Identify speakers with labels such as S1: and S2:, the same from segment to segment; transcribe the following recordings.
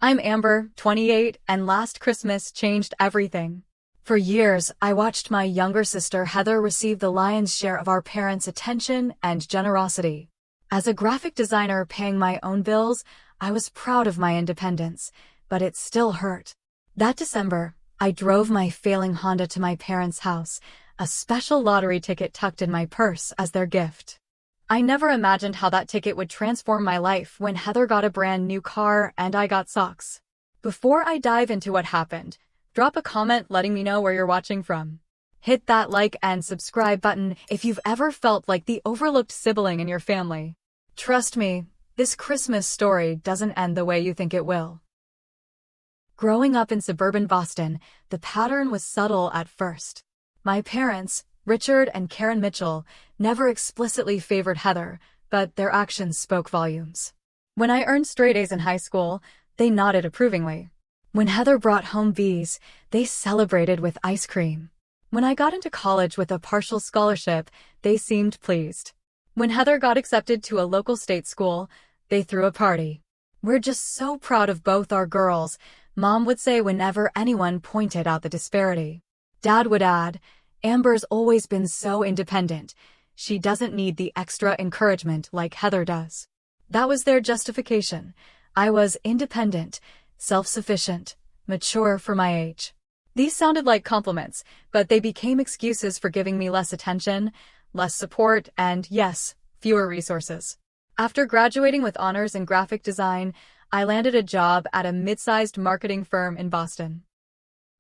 S1: I'm Amber, 28, and last Christmas changed everything. For years, I watched my younger sister Heather receive the lion's share of our parents' attention and generosity. As a graphic designer paying my own bills, I was proud of my independence, but it still hurt. That December, I drove my failing Honda to my parents' house, a special lottery ticket tucked in my purse as their gift. I never imagined how that ticket would transform my life when Heather got a brand new car and I got socks. Before I dive into what happened, drop a comment letting me know where you're watching from. Hit that like and subscribe button if you've ever felt like the overlooked sibling in your family. Trust me, this Christmas story doesn't end the way you think it will. Growing up in suburban Boston, the pattern was subtle at first. My parents, Richard and Karen Mitchell, never explicitly favored Heather, but their actions spoke volumes. When I earned straight A's in high school, they nodded approvingly. When Heather brought home B's, they celebrated with ice cream. When I got into college with a partial scholarship, they seemed pleased. When Heather got accepted to a local state school, they threw a party. "We're just so proud of both our girls," Mom would say whenever anyone pointed out the disparity. Dad would add, "Amber's always been so independent. She doesn't need the extra encouragement like Heather does." That was their justification. I was independent, self-sufficient, mature for my age. These sounded like compliments, but they became excuses for giving me less attention, less support, and yes, fewer resources. After graduating with honors in graphic design, I landed a job at a mid-sized marketing firm in Boston.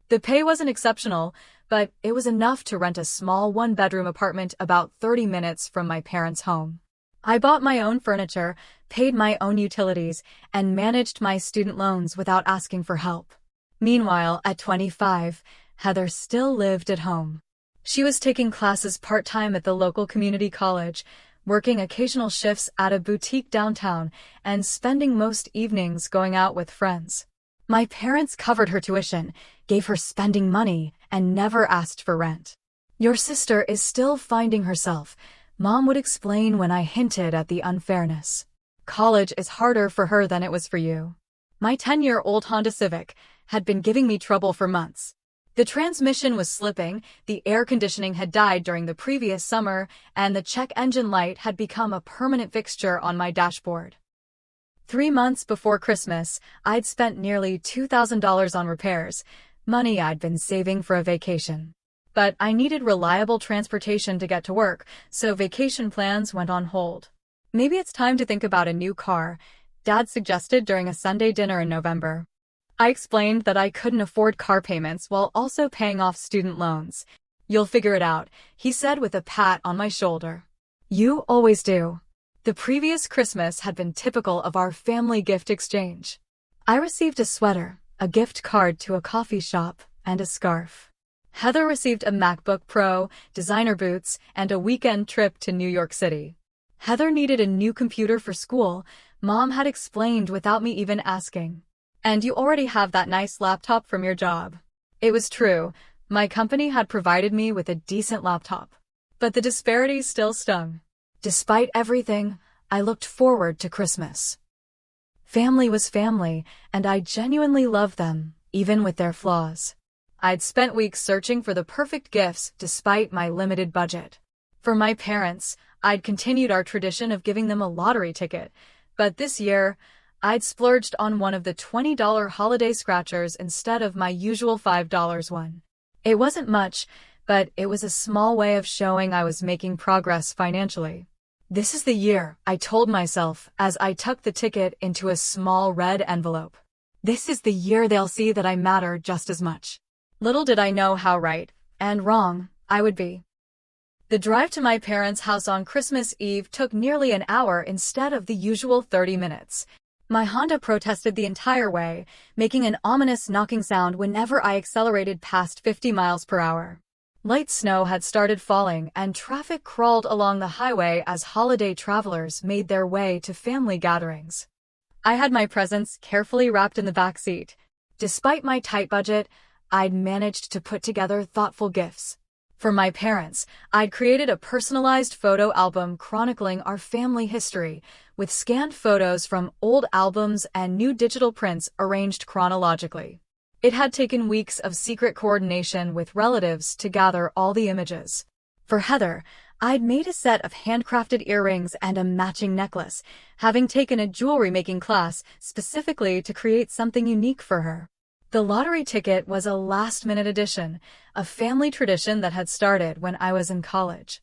S1: The pay wasn't exceptional, but it was enough to rent a small one-bedroom apartment about 30 minutes from my parents' home. I bought my own furniture, paid my own utilities, and managed my student loans without asking for help. Meanwhile, at 25, Heather still lived at home. She was taking classes part-time at the local community college, working occasional shifts at a boutique downtown, and spending most evenings going out with friends. My parents covered her tuition, gave her spending money, and never asked for rent. "Your sister is still finding herself," Mom would explain when I hinted at the unfairness. "College is harder for her than it was for you." My 10-year-old Honda Civic had been giving me trouble for months. The transmission was slipping, the air conditioning had died during the previous summer, and the check engine light had become a permanent fixture on my dashboard. 3 months before Christmas, I'd spent nearly $2,000 on repairs, money I'd been saving for a vacation. But I needed reliable transportation to get to work, so vacation plans went on hold. "Maybe it's time to think about a new car," Dad suggested during a Sunday dinner in November. I explained that I couldn't afford car payments while also paying off student loans. "You'll figure it out," he said with a pat on my shoulder. "You always do." The previous Christmas had been typical of our family gift exchange. I received a sweater, a gift card to a coffee shop, and a scarf. Heather received a MacBook Pro, designer boots, and a weekend trip to New York City. Heather needed a new computer for school, Mom had explained without me even asking. "And you already have that nice laptop from your job." It was true, my company had provided me with a decent laptop. But the disparities still stung. Despite everything, I looked forward to Christmas. Family was family, and I genuinely loved them, even with their flaws. I'd spent weeks searching for the perfect gifts despite my limited budget. For my parents, I'd continued our tradition of giving them a lottery ticket, but this year, I'd splurged on one of the $20 holiday scratchers instead of my usual $5 one. It wasn't much, but it was a small way of showing I was making progress financially. "This is the year," I told myself as I tucked the ticket into a small red envelope. "This is the year they'll see that I matter just as much." Little did I know how right, and wrong, I would be. The drive to my parents' house on Christmas Eve took nearly an hour instead of the usual 30 minutes. My Honda protested the entire way, making an ominous knocking sound whenever I accelerated past 50 miles per hour. Light snow had started falling and traffic crawled along the highway as holiday travelers made their way to family gatherings. I had my presents carefully wrapped in the back seat. Despite my tight budget, I'd managed to put together thoughtful gifts. For my parents, I'd created a personalized photo album chronicling our family history, with scanned photos from old albums and new digital prints arranged chronologically. It had taken weeks of secret coordination with relatives to gather all the images. For Heather, I'd made a set of handcrafted earrings and a matching necklace, having taken a jewelry-making class specifically to create something unique for her. The lottery ticket was a last-minute addition, a family tradition that had started when I was in college.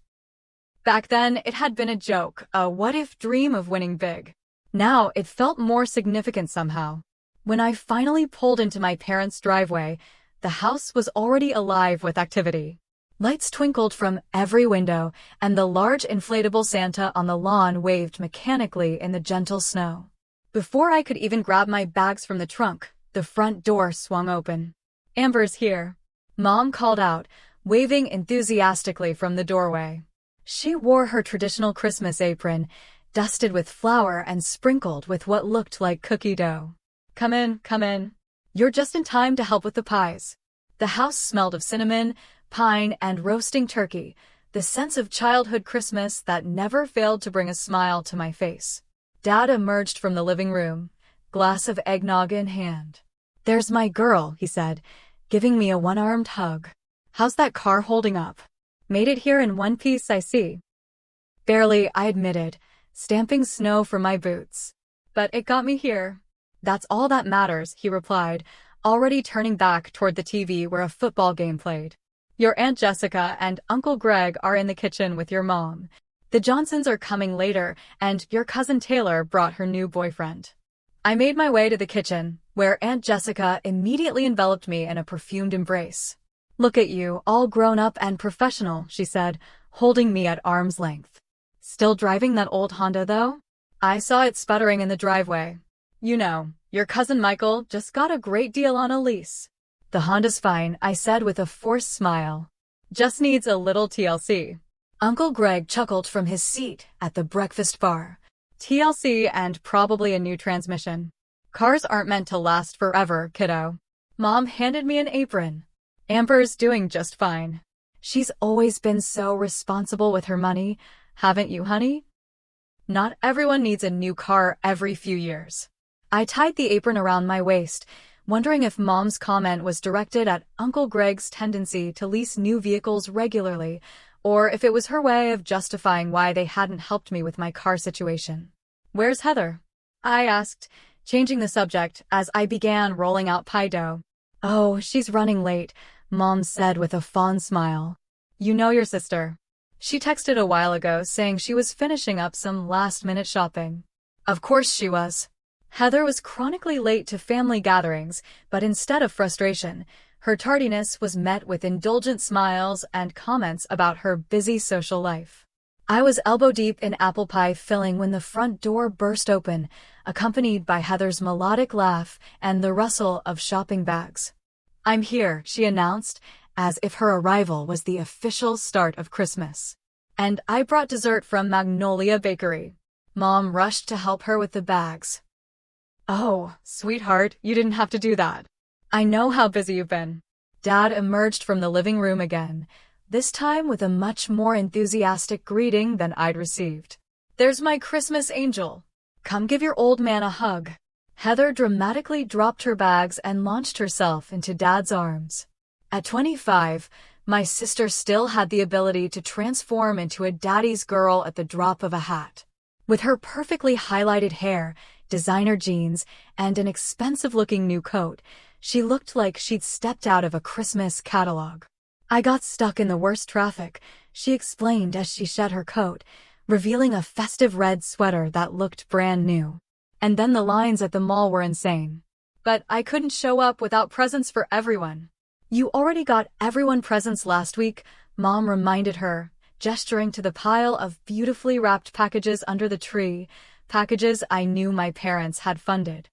S1: Back then, it had been a joke, a what-if dream of winning big. Now, it felt more significant somehow. When I finally pulled into my parents' driveway, the house was already alive with activity. Lights twinkled from every window, and the large inflatable Santa on the lawn waved mechanically in the gentle snow. Before I could even grab my bags from the trunk, the front door swung open. "Amber's here," Mom called out, waving enthusiastically from the doorway. She wore her traditional Christmas apron, dusted with flour and sprinkled with what looked like cookie dough. Come in, come in. You're just in time to help with the pies." The house smelled of cinnamon, pine, and roasting turkey, the sense of childhood Christmas that never failed to bring a smile to my face. Dad emerged from the living room, glass of eggnog in hand. "There's my girl," he said, giving me a one-armed hug. "How's that car holding up? Made it here in one piece, I see." "Barely," I admitted, stamping snow from my boots. "But it got me here." "That's all that matters," he replied, already turning back toward the TV where a football game played. "Your Aunt Jessica and Uncle Greg are in the kitchen with your mom. The Johnsons are coming later, and your cousin Taylor brought her new boyfriend." I made my way to the kitchen, where Aunt Jessica immediately enveloped me in a perfumed embrace. "Look at you, all grown up and professional," she said, holding me at arm's length. "Still driving that old Honda, though?" I saw it sputtering in the driveway. "You know, your cousin Michael just got a great deal on a lease." "The Honda's fine," I said with a forced smile. "Just needs a little TLC." Uncle Greg chuckled from his seat at the breakfast bar. "TLC and probably a new transmission. Cars aren't meant to last forever, kiddo." Mom handed me an apron. "Amber's doing just fine. She's always been so responsible with her money, haven't you, honey?" Not everyone needs a new car every few years. I tied the apron around my waist, wondering if Mom's comment was directed at Uncle Greg's tendency to lease new vehicles regularly, or if it was her way of justifying why they hadn't helped me with my car situation. "Where's Heather?" I asked, changing the subject as I began rolling out pie dough. "Oh, she's running late," Mom said with a fond smile. "You know your sister. She texted a while ago saying she was finishing up some last-minute shopping." Of course she was. Heather was chronically late to family gatherings, but instead of frustration, her tardiness was met with indulgent smiles and comments about her busy social life. I was elbow-deep in apple pie filling when the front door burst open, accompanied by Heather's melodic laugh and the rustle of shopping bags. "I'm here," she announced, as if her arrival was the official start of Christmas. "And I brought dessert from Magnolia Bakery." Mom rushed to help her with the bags. "Oh, sweetheart, you didn't have to do that. I know how busy you've been." Dad emerged from the living room again, this time with a much more enthusiastic greeting than I'd received. "There's my Christmas angel. Come give your old man a hug." Heather dramatically dropped her bags and launched herself into Dad's arms. At 25, my sister still had the ability to transform into a daddy's girl at the drop of a hat. With her perfectly highlighted hair, designer jeans, and an expensive-looking new coat, she looked like she'd stepped out of a Christmas catalog. "I got stuck in the worst traffic," she explained as she shed her coat, revealing a festive red sweater that looked brand new. "And then the lines at the mall were insane. But I couldn't show up without presents for everyone." "You already got everyone presents last week," Mom reminded her, gesturing to the pile of beautifully wrapped packages under the tree, packages I knew my parents had funded.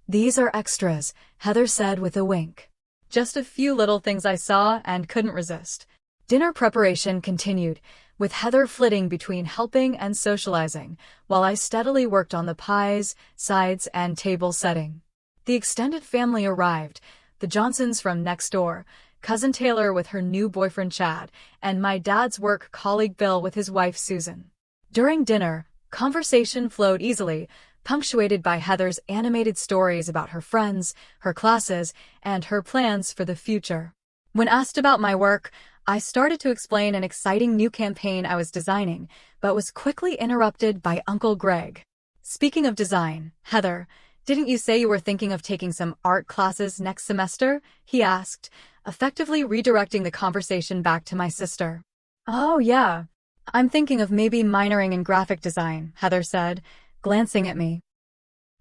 S1: "These are extras," Heather said with a wink. "Just a few little things I saw and couldn't resist." Dinner preparation continued, with Heather flitting between helping and socializing, while I steadily worked on the pies, sides, and table setting. The extended family arrived, the Johnsons from next door, cousin Taylor with her new boyfriend Chad, and my dad's work colleague Bill with his wife Susan. During dinner, conversation flowed easily, punctuated by Heather's animated stories about her friends, her classes, and her plans for the future. When asked about my work, I started to explain an exciting new campaign I was designing, but was quickly interrupted by Uncle Greg. Speaking of design, Heather, didn't you say you were thinking of taking some art classes next semester? He asked, effectively redirecting the conversation back to my sister. Oh yeah, I'm thinking of maybe minoring in graphic design, Heather said, glancing at me.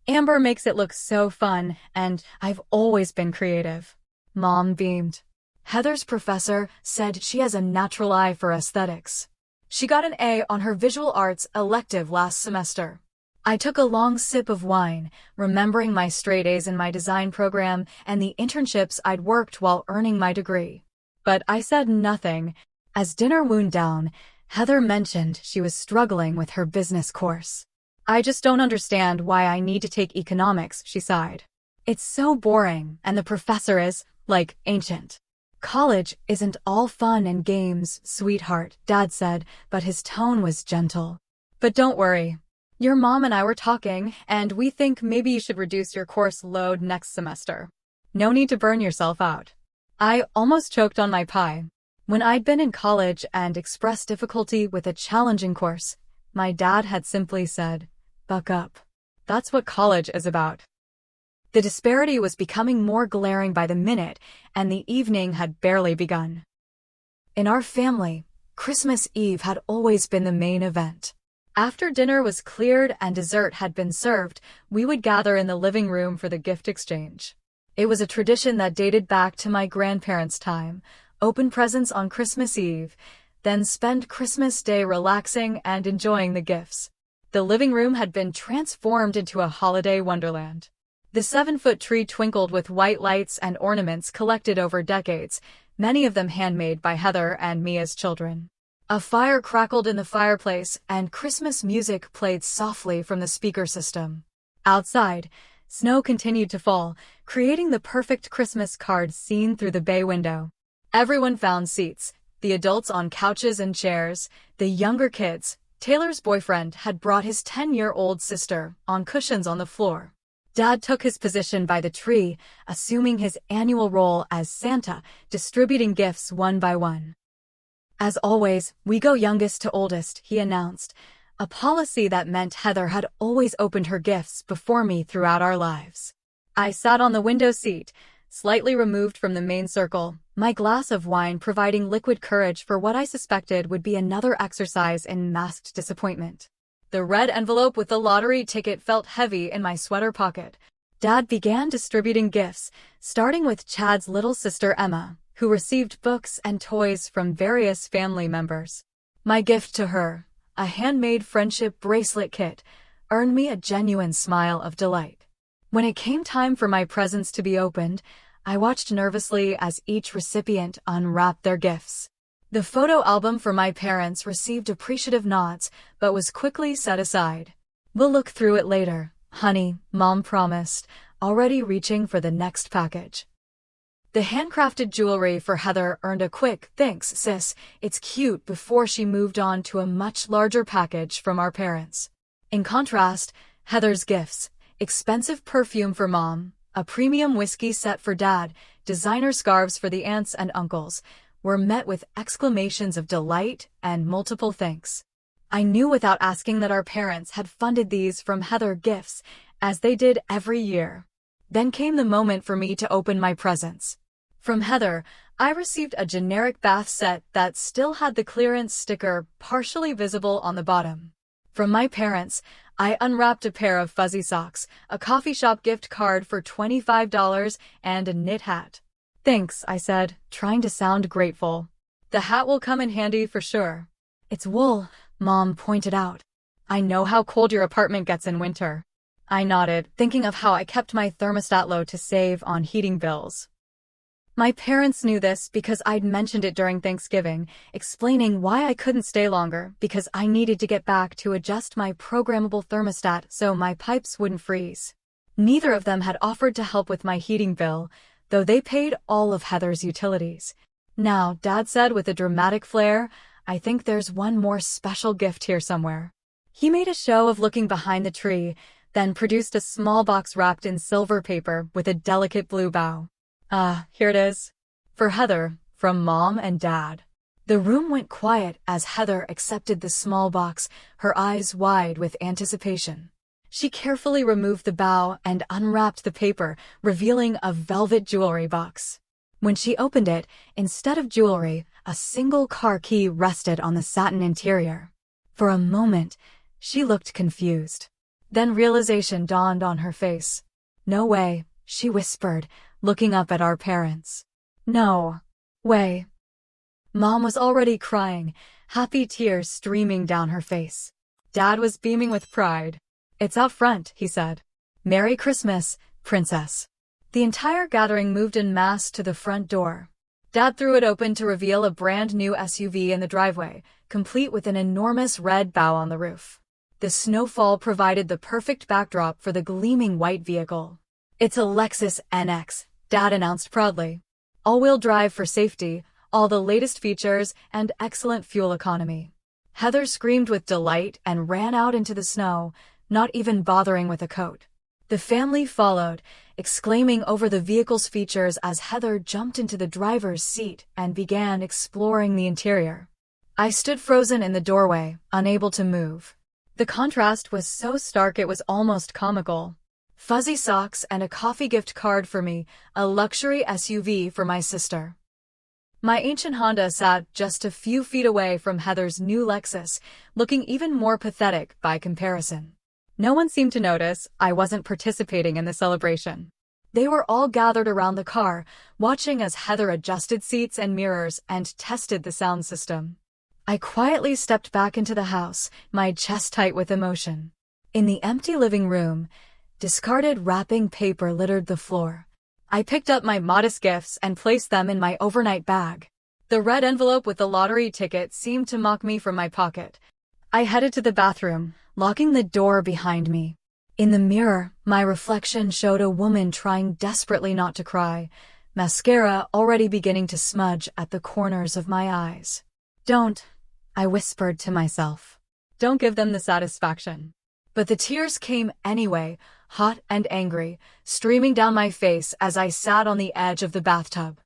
S1: Amber makes it look so fun, and I've always been creative. Mom beamed. Heather's professor said she has a natural eye for aesthetics. She got an A on her visual arts elective last semester. I took a long sip of wine, remembering my straight A's in my design program and the internships I'd worked while earning my degree. But I said nothing. As dinner wound down, Heather mentioned she was struggling with her business course. I just don't understand why I need to take economics, she sighed. It's so boring, and the professor is, like, ancient. College isn't all fun and games, sweetheart, Dad said, but his tone was gentle. But don't worry. Your mom and I were talking, and we think maybe you should reduce your course load next semester. No need to burn yourself out. I almost choked on my pie. When I'd been in college and expressed difficulty with a challenging course, my dad had simply said, "Buck up." That's what college is about. The disparity was becoming more glaring by the minute, and the evening had barely begun. In our family, Christmas Eve had always been the main event. After dinner was cleared and dessert had been served, we would gather in the living room for the gift exchange. It was a tradition that dated back to my grandparents' time: open presents on Christmas Eve, then spend Christmas Day relaxing and enjoying the gifts. The living room had been transformed into a holiday wonderland. The 7-foot tree twinkled with white lights and ornaments collected over decades, many of them handmade by Heather and me as children. A fire crackled in the fireplace, and Christmas music played softly from the speaker system. Outside, snow continued to fall, creating the perfect Christmas card seen through the bay window. Everyone found seats, the adults on couches and chairs, the younger kids. Taylor's boyfriend had brought his 10-year-old sister on cushions on the floor. Dad took his position by the tree, assuming his annual role as Santa, distributing gifts one by one. As always, we go youngest to oldest, he announced, a policy that meant Heather had always opened her gifts before me throughout our lives. I sat on the window seat, slightly removed from the main circle, my glass of wine providing liquid courage for what I suspected would be another exercise in masked disappointment. The red envelope with the lottery ticket felt heavy in my sweater pocket. Dad began distributing gifts, starting with Chad's little sister Emma, who received books and toys from various family members. My gift to her, a handmade friendship bracelet kit, earned me a genuine smile of delight. When it came time for my presents to be opened, I watched nervously as each recipient unwrapped their gifts. The photo album for my parents received appreciative nods, but was quickly set aside. "We'll look through it later, honey," Mom promised, already reaching for the next package. The handcrafted jewelry for Heather earned a quick "thanks, sis, it's cute" before she moved on to a much larger package from our parents. In contrast, Heather's gifts: expensive perfume for Mom, a premium whiskey set for Dad, designer scarves for the aunts and uncles, were met with exclamations of delight and multiple thanks. I knew without asking that our parents had funded these from Heather gifts, as they did every year. Then came the moment for me to open my presents. From Heather, I received a generic bath set that still had the clearance sticker partially visible on the bottom. From my parents, I unwrapped a pair of fuzzy socks, a coffee shop gift card for $25, and a knit hat. "Thanks," I said, trying to sound grateful. "The hat will come in handy for sure." "It's wool," Mom pointed out. "I know how cold your apartment gets in winter." I nodded, thinking of how I kept my thermostat low to save on heating bills. My parents knew this because I'd mentioned it during Thanksgiving, explaining why I couldn't stay longer because I needed to get back to adjust my programmable thermostat so my pipes wouldn't freeze. Neither of them had offered to help with my heating bill, though they paid all of Heather's utilities. Now, Dad said with a dramatic flair, I think there's one more special gift here somewhere. He made a show of looking behind the tree, then produced a small box wrapped in silver paper with a delicate blue bow. Here it is. For Heather, from Mom and Dad. The room went quiet as Heather accepted the small box, her eyes wide with anticipation. She carefully removed the bow and unwrapped the paper, revealing a velvet jewelry box. When she opened it, instead of jewelry, a single car key rested on the satin interior. For a moment, she looked confused. Then realization dawned on her face. No way, she whispered, looking up at our parents. No way. Mom was already crying, happy tears streaming down her face. Dad was beaming with pride. It's out front, he said. Merry Christmas, Princess. The entire gathering moved en masse to the front door. Dad threw it open to reveal a brand new SUV in the driveway, complete with an enormous red bow on the roof. The snowfall provided the perfect backdrop for the gleaming white vehicle. It's a Lexus NX, Dad announced proudly. All-wheel drive for safety, all the latest features, and excellent fuel economy. Heather screamed with delight and ran out into the snow, not even bothering with a coat. The family followed, exclaiming over the vehicle's features as Heather jumped into the driver's seat and began exploring the interior. I stood frozen in the doorway, unable to move. The contrast was so stark it was almost comical. Fuzzy socks and a coffee gift card for me, a luxury SUV for my sister. My ancient Honda sat just a few feet away from Heather's new Lexus, looking even more pathetic by comparison. No one seemed to notice I wasn't participating in the celebration. They were all gathered around the car, watching as Heather adjusted seats and mirrors and tested the sound system. I quietly stepped back into the house, my chest tight with emotion. In the empty living room, discarded wrapping paper littered the floor. I picked up my modest gifts and placed them in my overnight bag. The red envelope with the lottery ticket seemed to mock me from my pocket. I headed to the bathroom, locking the door behind me. In the mirror, my reflection showed a woman trying desperately not to cry, mascara already beginning to smudge at the corners of my eyes. Don't, I whispered to myself. Don't give them the satisfaction. But the tears came anyway, hot and angry, streaming down my face as I sat on the edge of the bathtub.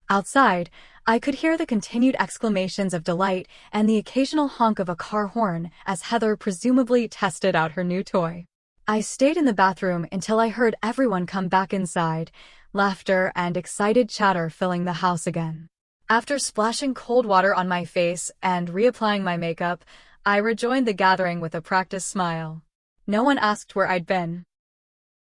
S1: Outside, I could hear the continued exclamations of delight and the occasional honk of a car horn as Heather presumably tested out her new toy. I stayed in the bathroom until I heard everyone come back inside, laughter and excited chatter filling the house again. After splashing cold water on my face and reapplying my makeup, I rejoined the gathering with a practiced smile. No one asked where I'd been.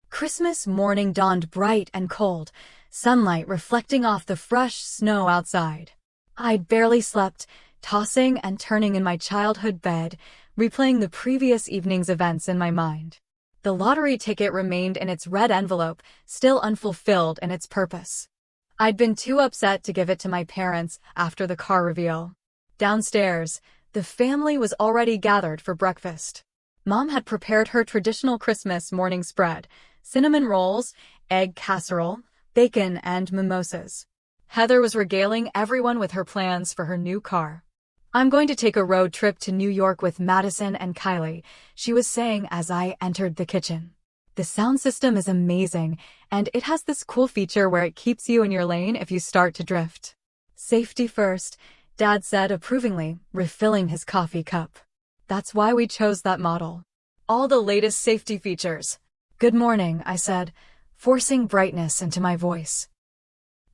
S1: Christmas morning dawned bright and cold, sunlight reflecting off the fresh snow outside. I'd barely slept, tossing and turning in my childhood bed, replaying the previous evening's events in my mind. The lottery ticket remained in its red envelope, still unfulfilled in its purpose. I'd been too upset to give it to my parents after the car reveal. Downstairs, the family was already gathered for breakfast. Mom had prepared her traditional Christmas morning spread, cinnamon rolls, egg casserole, bacon, and mimosas. Heather was regaling everyone with her plans for her new car. I'm going to take a road trip to New York with Madison and Kylie, she was saying as I entered the kitchen. The sound system is amazing, and it has this cool feature where it keeps you in your lane if you start to drift. Safety first, Dad said approvingly, refilling his coffee cup. That's why we chose that model. All the latest safety features. Good morning, I said, forcing brightness into my voice.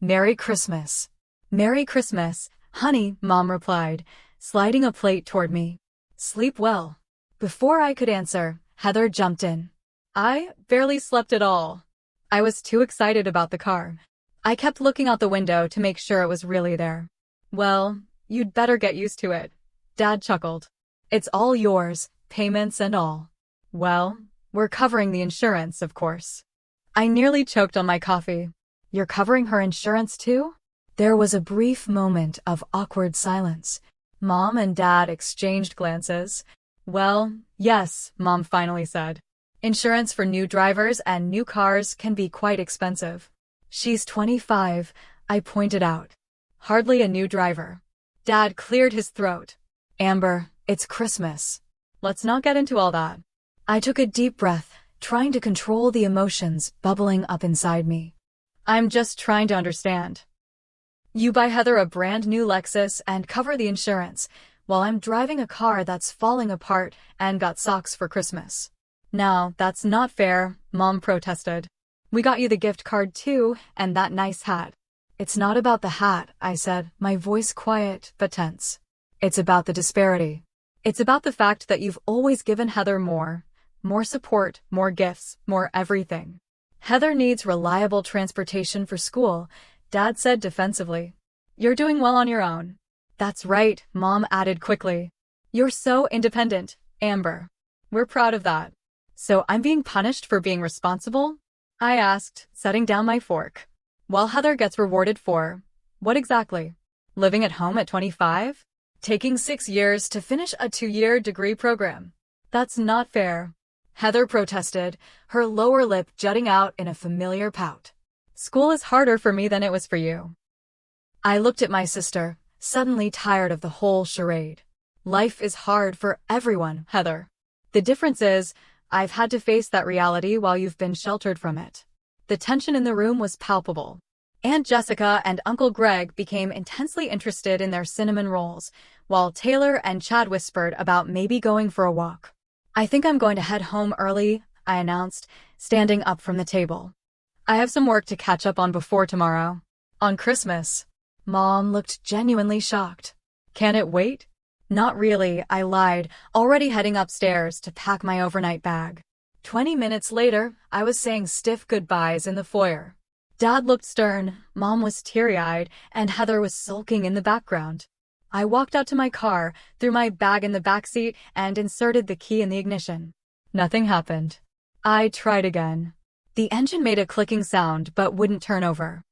S1: Merry Christmas. Merry Christmas, honey, Mom replied, sliding a plate toward me. Sleep well. Before I could answer, Heather jumped in. I barely slept at all. I was too excited about the car. I kept looking out the window to make sure it was really there. Well, you'd better get used to it. Dad chuckled. It's all yours, payments and all. Well, we're covering the insurance, of course. I nearly choked on my coffee. You're covering her insurance too? There was a brief moment of awkward silence. Mom and Dad exchanged glances. Well, yes, Mom finally said. Insurance for new drivers and new cars can be quite expensive. She's 25, I pointed out. Hardly a new driver. Dad cleared his throat. Amber, it's Christmas. Let's not get into all that. I took a deep breath, trying to control the emotions bubbling up inside me. I'm just trying to understand. You buy Heather a brand new Lexus and cover the insurance, while I'm driving a car that's falling apart and got socks for Christmas. Now, that's not fair, Mom protested. We got you the gift card too, and that nice hat. It's not about the hat, I said, my voice quiet but tense. It's about the disparity. It's about the fact that you've always given Heather more support, more gifts, more everything. Heather needs reliable transportation for school, Dad said defensively. You're doing well on your own. That's right, Mom added quickly. You're so independent, Amber. We're proud of that. So I'm being punished for being responsible? I asked, setting down my fork. While Heather gets rewarded for, what exactly? Living at home at 25? Taking 6 years to finish a 2-year degree program? That's not fair. Heather protested, her lower lip jutting out in a familiar pout. School is harder for me than it was for you. I looked at my sister, suddenly tired of the whole charade. Life is hard for everyone, Heather. The difference is, I've had to face that reality while you've been sheltered from it. The tension in the room was palpable. Aunt Jessica and Uncle Greg became intensely interested in their cinnamon rolls, while Taylor and Chad whispered about maybe going for a walk. I think I'm going to head home early, I announced, standing up from the table. I have some work to catch up on before tomorrow. On Christmas. Mom looked genuinely shocked. Can it wait? Not really, I lied, already heading upstairs to pack my overnight bag. 20 minutes later, I was saying stiff goodbyes in the foyer. Dad looked stern, Mom was teary-eyed, and Heather was sulking in the background. I walked out to my car, threw my bag in the backseat, and inserted the key in the ignition. Nothing happened. I tried again. The engine made a clicking sound but wouldn't turn over.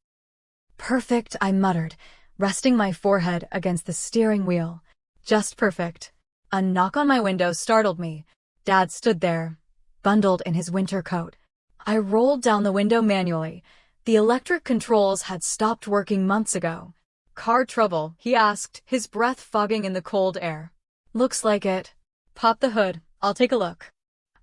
S1: Perfect, I muttered, resting my forehead against the steering wheel. Just perfect. A knock on my window startled me. Dad stood there, bundled in his winter coat. I rolled down the window manually. The electric controls had stopped working months ago. Car trouble, he asked, his breath fogging in the cold air. Looks like it. Pop the hood, I'll take a look.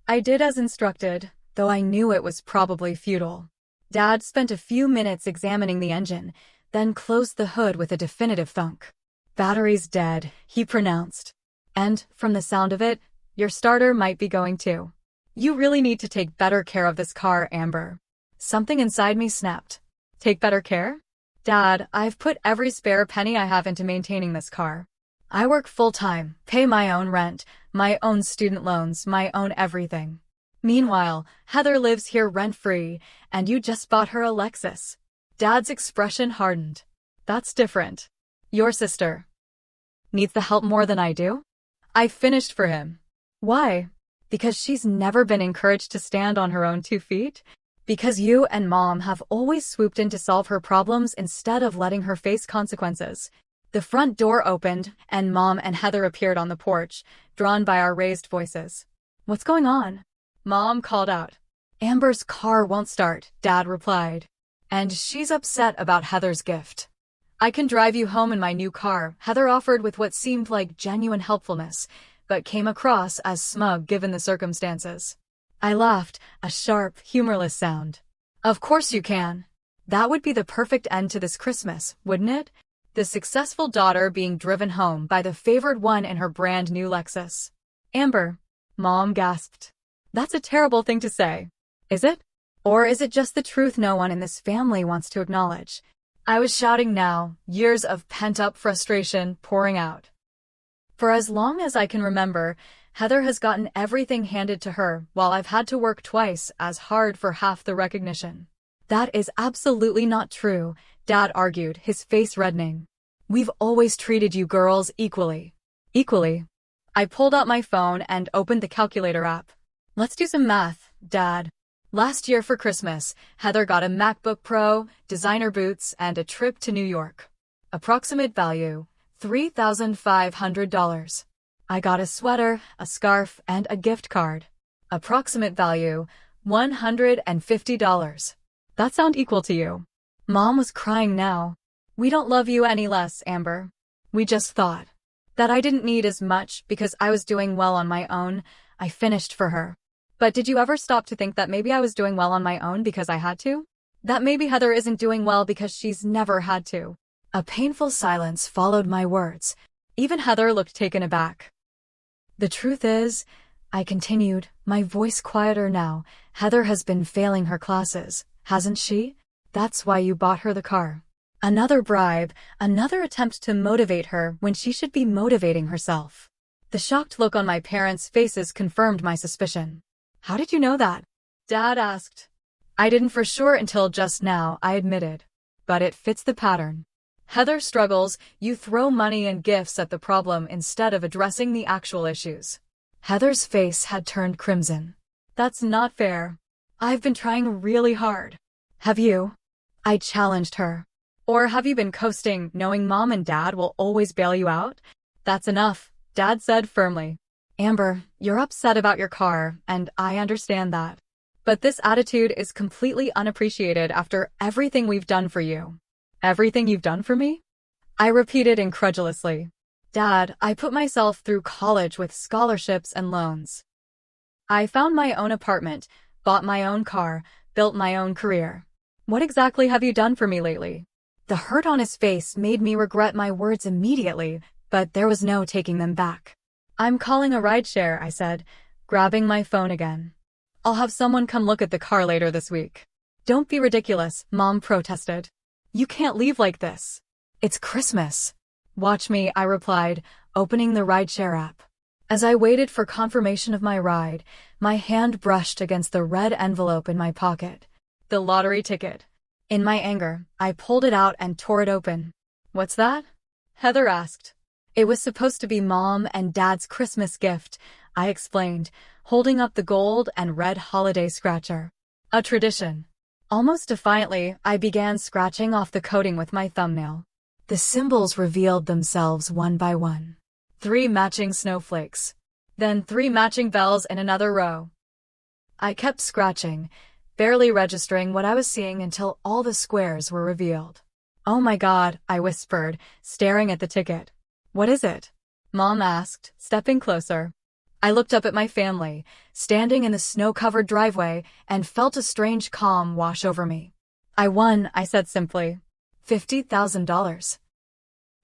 S1: I did as instructed, though I knew it was probably futile. Dad spent a few minutes examining the engine, then closed the hood with a definitive thunk. Battery's dead, he pronounced. And, from the sound of it, your starter might be going too. You really need to take better care of this car, Amber. Something inside me snapped. Take better care? Dad, I've put every spare penny I have into maintaining this car. I work full-time, pay my own rent, my own student loans, my own everything. Meanwhile, Heather lives here rent-free, and you just bought her a Lexus. Dad's expression hardened. That's different. Your sister needs the help more than I do? I finished for him. Why? Because she's never been encouraged to stand on her own 2 feet? Because you and Mom have always swooped in to solve her problems instead of letting her face consequences. The front door opened, and Mom and Heather appeared on the porch, drawn by our raised voices. What's going on? Mom called out. Amber's car won't start, Dad replied. And she's upset about Heather's gift. I can drive you home in my new car, Heather offered with what seemed like genuine helpfulness, but came across as smug given the circumstances. I laughed, a sharp, humorless sound. Of course you can. That would be the perfect end to this Christmas, wouldn't it? The successful daughter being driven home by the favored one in her brand new Lexus. Amber, Mom gasped. That's a terrible thing to say. Is it? Or is it just the truth no one in this family wants to acknowledge? I was shouting now, years of pent-up frustration pouring out. For as long as I can remember, Heather has gotten everything handed to her, while I've had to work twice as hard for half the recognition. That is absolutely not true, Dad argued, his face reddening. We've always treated you girls equally. Equally? I pulled out my phone and opened the calculator app. Let's do some math, Dad. Last year for Christmas, Heather got a MacBook Pro, designer boots, and a trip to New York. Approximate value, $3,500. I got a sweater, a scarf, and a gift card. Approximate value, $150. That sound equal to you? Mom was crying now. We don't love you any less, Amber. We just thought that I didn't need as much because I was doing well on my own. I finished for her. But did you ever stop to think that maybe I was doing well on my own because I had to? That maybe Heather isn't doing well because she's never had to. A painful silence followed my words. Even Heather looked taken aback. The truth is, I continued, my voice quieter now, Heather has been failing her classes, hasn't she? That's why you bought her the car. Another bribe, another attempt to motivate her when she should be motivating herself. The shocked look on my parents' faces confirmed my suspicion. How did you know that? Dad asked. I didn't for sure until just now, I admitted. But it fits the pattern. Heather struggles, you throw money and gifts at the problem instead of addressing the actual issues. Heather's face had turned crimson. That's not fair. I've been trying really hard. Have you? I challenged her. Or have you been coasting, knowing Mom and Dad will always bail you out? That's enough, Dad said firmly. Amber, you're upset about your car, and I understand that. But this attitude is completely unappreciated after everything we've done for you. Everything you've done for me? I repeated incredulously. Dad, I put myself through college with scholarships and loans. I found my own apartment, bought my own car, built my own career. What exactly have you done for me lately? The hurt on his face made me regret my words immediately, but there was no taking them back. I'm calling a rideshare, I said, grabbing my phone again. I'll have someone come look at the car later this week. Don't be ridiculous, Mom protested. You can't leave like this. It's Christmas. Watch me, I replied, opening the rideshare app. As I waited for confirmation of my ride, my hand brushed against the red envelope in my pocket. The lottery ticket. In my anger, I pulled it out and tore it open. What's that? Heather asked. It was supposed to be Mom and Dad's Christmas gift, I explained, holding up the gold and red holiday scratcher. A tradition. Almost defiantly, I began scratching off the coating with my thumbnail. The symbols revealed themselves one by one. 3 matching snowflakes. Then 3 matching bells in another row. I kept scratching, barely registering what I was seeing until all the squares were revealed. Oh my God, I whispered, staring at the ticket. What is it? Mom asked, stepping closer. I looked up at my family, standing in the snow-covered driveway, and felt a strange calm wash over me. I won, I said simply. $50,000.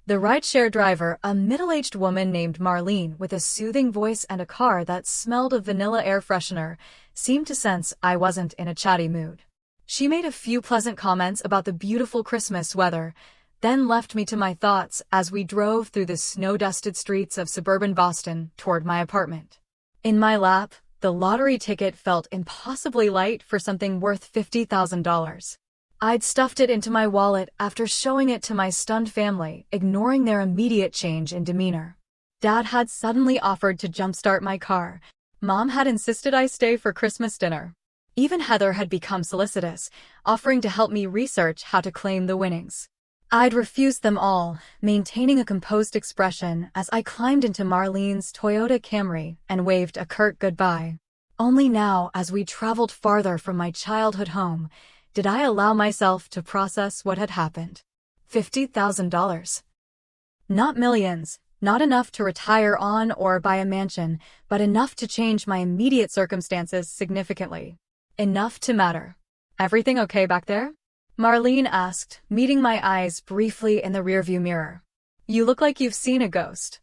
S1: The rideshare driver, a middle-aged woman named Marlene with a soothing voice and a car that smelled of vanilla air freshener, seemed to sense I wasn't in a chatty mood. She made a few pleasant comments about the beautiful Christmas weather, then left me to my thoughts as we drove through the snow-dusted streets of suburban Boston toward my apartment. In my lap, the lottery ticket felt impossibly light for something worth $50,000. I'd stuffed it into my wallet after showing it to my stunned family, ignoring their immediate change in demeanor. Dad had suddenly offered to jumpstart my car. Mom had insisted I stay for Christmas dinner. Even Heather had become solicitous, offering to help me research how to claim the winnings. I'd refused them all, maintaining a composed expression as I climbed into Marlene's Toyota Camry and waved a curt goodbye. Only now, as we traveled farther from my childhood home, did I allow myself to process what had happened. $50,000. Not millions, not enough to retire on or buy a mansion, but enough to change my immediate circumstances significantly. Enough to matter. Everything okay back there? Marlene asked, meeting my eyes briefly in the rearview mirror. You look like you've seen a ghost.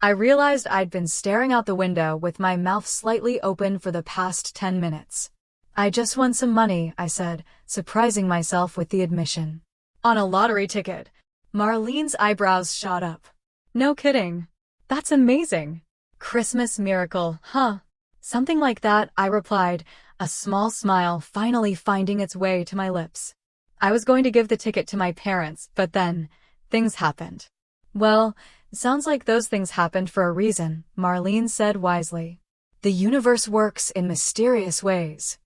S1: I realized I'd been staring out the window with my mouth slightly open for the past 10 minutes. I just won some money, I said, surprising myself with the admission. On a lottery ticket. Marlene's eyebrows shot up. No kidding. That's amazing. Christmas miracle, huh? Something like that, I replied, a small smile finally finding its way to my lips. I was going to give the ticket to my parents, but then, things happened. Well, sounds like those things happened for a reason, Marlene said wisely. The universe works in mysterious ways.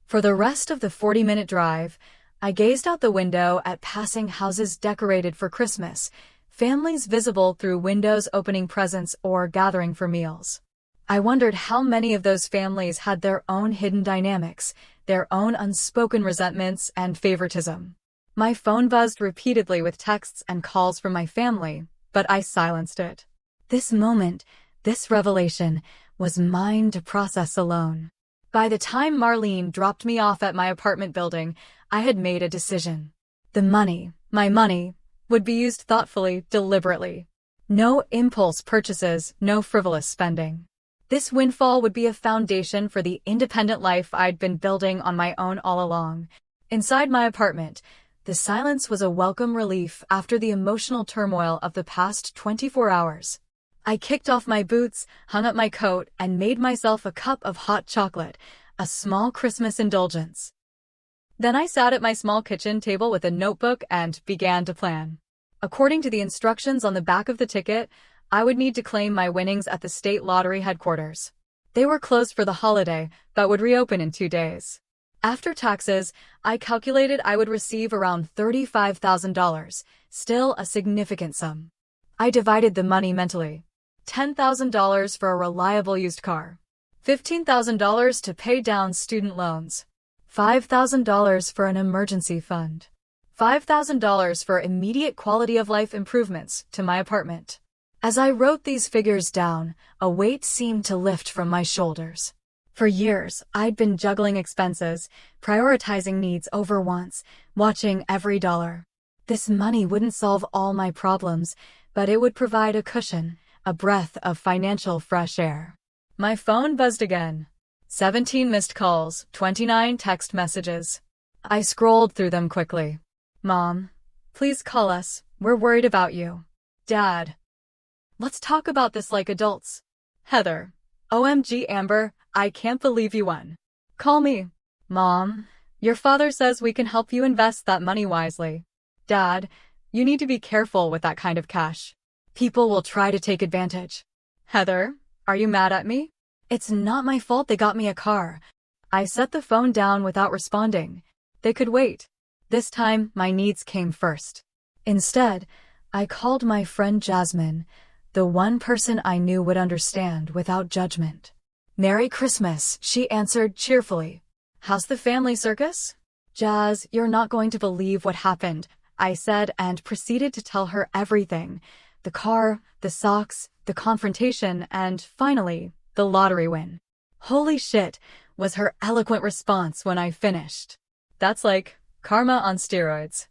S1: For the rest of the 40-minute drive, I gazed out the window at passing houses decorated for Christmas, families visible through windows opening presents or gathering for meals. I wondered how many of those families had their own hidden dynamics, their own unspoken resentments and favoritism. My phone buzzed repeatedly with texts and calls from my family, but I silenced it. This moment, this revelation, was mine to process alone. By the time Marlene dropped me off at my apartment building, I had made a decision. The money, my money, would be used thoughtfully, deliberately. No impulse purchases, no frivolous spending. This windfall would be a foundation for the independent life I'd been building on my own all along. Inside my apartment, the silence was a welcome relief after the emotional turmoil of the past 24 hours. I kicked off my boots, hung up my coat, and made myself a cup of hot chocolate, a small Christmas indulgence. Then I sat at my small kitchen table with a notebook and began to plan. According to the instructions on the back of the ticket, I would need to claim my winnings at the state lottery headquarters. They were closed for the holiday, but would reopen in 2 days. After taxes, I calculated I would receive around $35,000, still a significant sum. I divided the money mentally. $10,000 for a reliable used car. $15,000 to pay down student loans. $5,000 for an emergency fund. $5,000 for immediate quality of life improvements to my apartment. As I wrote these figures down, a weight seemed to lift from my shoulders. For years, I'd been juggling expenses, prioritizing needs over wants, watching every dollar. This money wouldn't solve all my problems, but it would provide a cushion, a breath of financial fresh air. My phone buzzed again. 17 missed calls, 29 text messages. I scrolled through them quickly. Mom, please call us. We're worried about you. Dad, let's talk about this like adults. Heather, OMG Amber, I can't believe you won. Call me. Mom, your father says we can help you invest that money wisely. Dad, you need to be careful with that kind of cash. People will try to take advantage. Heather, are you mad at me? It's not my fault they got me a car. I set the phone down without responding. They could wait. This time, my needs came first. Instead, I called my friend Jasmine, the one person I knew would understand without judgment. Merry Christmas, she answered cheerfully. How's the family circus? Jazz, you're not going to believe what happened, I said and proceeded to tell her everything. The car, the socks, the confrontation, and finally, the lottery win. Holy shit, was her eloquent response when I finished. That's like karma on steroids.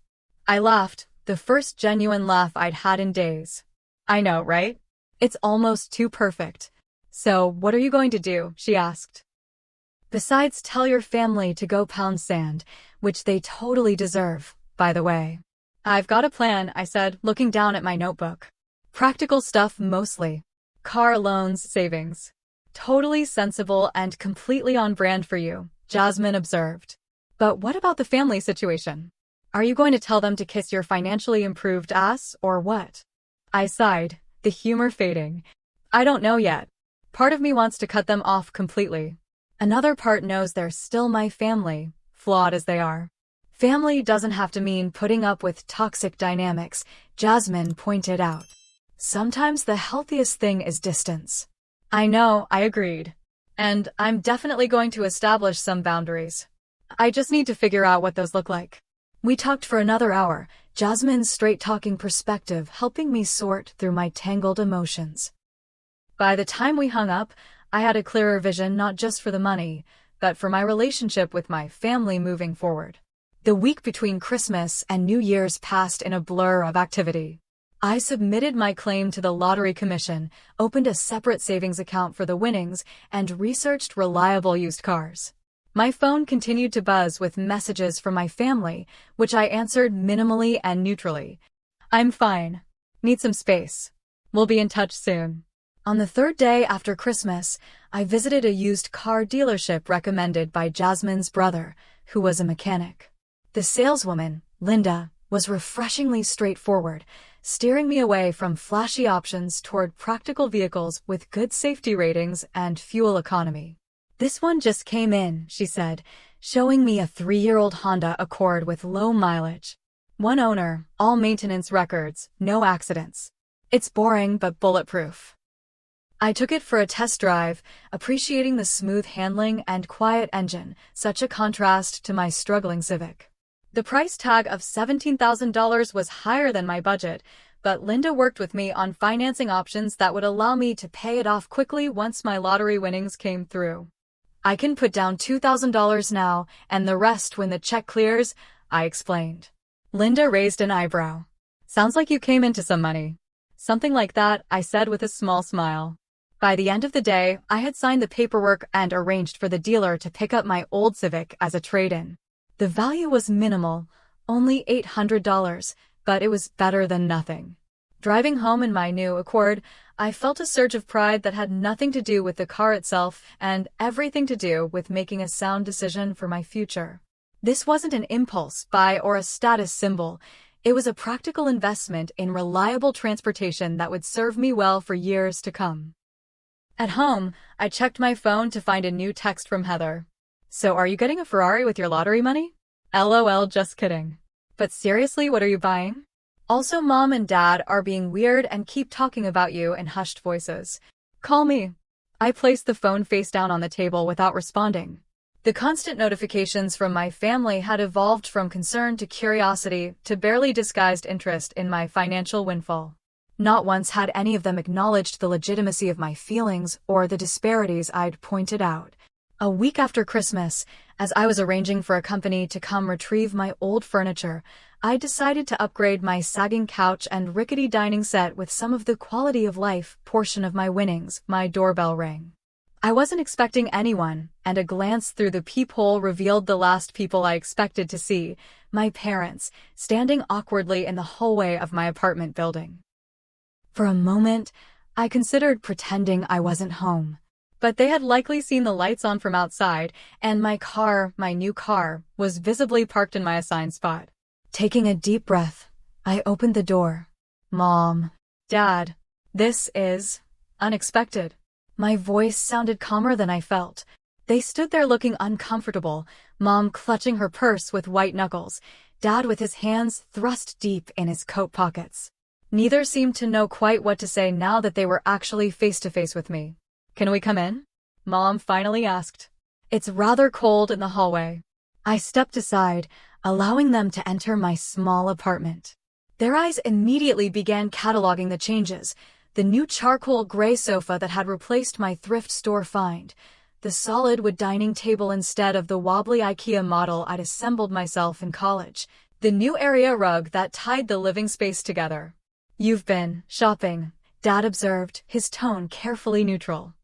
S1: I laughed, the first genuine laugh I'd had in days. I know, right? It's almost too perfect. So, what are you going to do? She asked. Besides tell your family to go pound sand, which they totally deserve, by the way. I've got a plan, I said, looking down at my notebook. Practical stuff mostly. Car loans, savings. Totally sensible and completely on brand for you, Jasmine observed. But what about the family situation? Are you going to tell them to kiss your financially improved ass, or what? I sighed, the humor fading. I don't know yet. Part of me wants to cut them off completely. Another part knows they're still my family, flawed as they are. Family doesn't have to mean putting up with toxic dynamics, Jasmine pointed out. Sometimes the healthiest thing is distance. I know, I agreed. And I'm definitely going to establish some boundaries. I just need to figure out what those look like. We talked for another hour, Jasmine's straight-talking perspective helping me sort through my tangled emotions. By the time we hung up, I had a clearer vision not just for the money, but for my relationship with my family moving forward. The week between Christmas and New Year's passed in a blur of activity. I submitted my claim to the Lottery Commission, opened a separate savings account for the winnings, and researched reliable used cars. My phone continued to buzz with messages from my family, which I answered minimally and neutrally. I'm fine. Need some space. We'll be in touch soon. On the third day after Christmas, I visited a used car dealership recommended by Jasmine's brother, who was a mechanic. The saleswoman, Linda, was refreshingly straightforward, steering me away from flashy options toward practical vehicles with good safety ratings and fuel economy. This one just came in, she said, showing me a 3-year-old Honda Accord with low mileage. One owner, all maintenance records, no accidents. It's boring but bulletproof. I took it for a test drive, appreciating the smooth handling and quiet engine, such a contrast to my struggling Civic. The price tag of $17,000 was higher than my budget, but Linda worked with me on financing options that would allow me to pay it off quickly once my lottery winnings came through. I can put down $2,000 now, and the rest when the check clears, I explained. Linda raised an eyebrow. Sounds like you came into some money. Something like that, I said with a small smile. By the end of the day, I had signed the paperwork and arranged for the dealer to pick up my old Civic as a trade-in. The value was minimal, only $800, but it was better than nothing. Driving home in my new Accord, I felt a surge of pride that had nothing to do with the car itself and everything to do with making a sound decision for my future. This wasn't an impulse buy or a status symbol. It was a practical investment in reliable transportation that would serve me well for years to come. At home, I checked my phone to find a new text from Heather. So are you getting a Ferrari with your lottery money? LOL, just kidding. But seriously, what are you buying? Also, Mom and Dad are being weird and keep talking about you in hushed voices. Call me. I placed the phone face down on the table without responding. The constant notifications from my family had evolved from concern to curiosity to barely disguised interest in my financial windfall. Not once had any of them acknowledged the legitimacy of my feelings or the disparities I'd pointed out. A week after Christmas, as I was arranging for a company to come retrieve my old furniture, I decided to upgrade my sagging couch and rickety dining set with some of the quality of life portion of my winnings. My doorbell rang. I wasn't expecting anyone, and a glance through the peephole revealed the last people I expected to see, my parents, standing awkwardly in the hallway of my apartment building. For a moment, I considered pretending I wasn't home. But they had likely seen the lights on from outside, and my new car, was visibly parked in my assigned spot. Taking a deep breath, I opened the door. Mom, Dad, this is unexpected. My voice sounded calmer than I felt. They stood there looking uncomfortable, Mom clutching her purse with white knuckles, Dad with his hands thrust deep in his coat pockets. Neither seemed to know quite what to say now that they were actually face to face with me. Can we come in? Mom finally asked. It's rather cold in the hallway. I stepped aside, allowing them to enter my small apartment. Their eyes immediately began cataloging the changes. The new charcoal gray sofa that had replaced my thrift store find. The solid wood dining table instead of the wobbly IKEA model I'd assembled myself in college. The new area rug that tied the living space together. You've been shopping, Dad observed, his tone carefully neutral.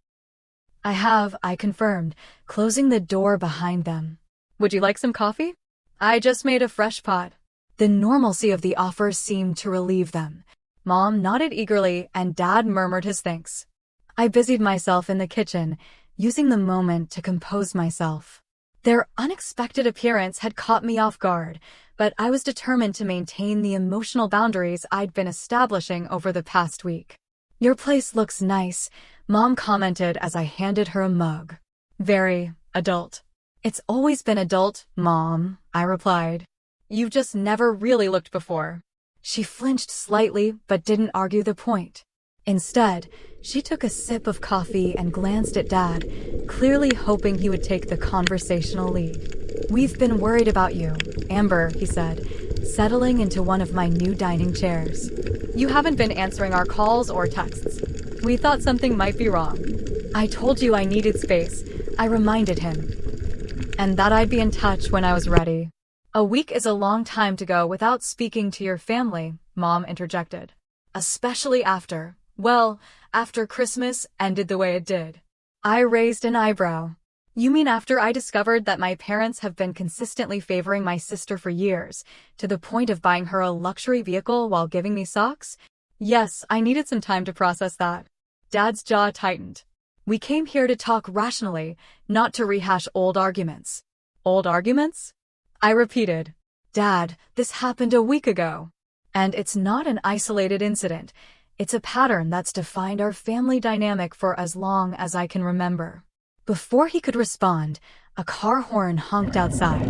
S1: I have, I confirmed, closing the door behind them. Would you like some coffee? I just made a fresh pot. The normalcy of the offer seemed to relieve them. Mom nodded eagerly and Dad murmured his thanks. I busied myself in the kitchen, using the moment to compose myself. Their unexpected appearance had caught me off guard, but I was determined to maintain the emotional boundaries I'd been establishing over the past week. Your place looks nice, Mom commented as I handed her a mug. Very adult. It's always been adult, Mom, I replied. You've just never really looked before. She flinched slightly but didn't argue the point. Instead, she took a sip of coffee and glanced at Dad, clearly hoping he would take the conversational lead. We've been worried about you, Amber, he said, settling into one of my new dining chairs. You haven't been answering our calls or texts. We thought something might be wrong. I told you I needed space, I reminded him. And that I'd be in touch when I was ready. A week is a long time to go without speaking to your family, Mom interjected. Especially after Christmas ended the way it did. I raised an eyebrow. You mean after I discovered that my parents have been consistently favoring my sister for years, to the point of buying her a luxury vehicle while giving me socks? Yes, I needed some time to process that. Dad's jaw tightened. We came here to talk rationally, not to rehash old arguments. Old arguments? I repeated. Dad, this happened a week ago. And it's not an isolated incident. It's a pattern that's defined our family dynamic for as long as I can remember. Before he could respond, a car horn honked outside.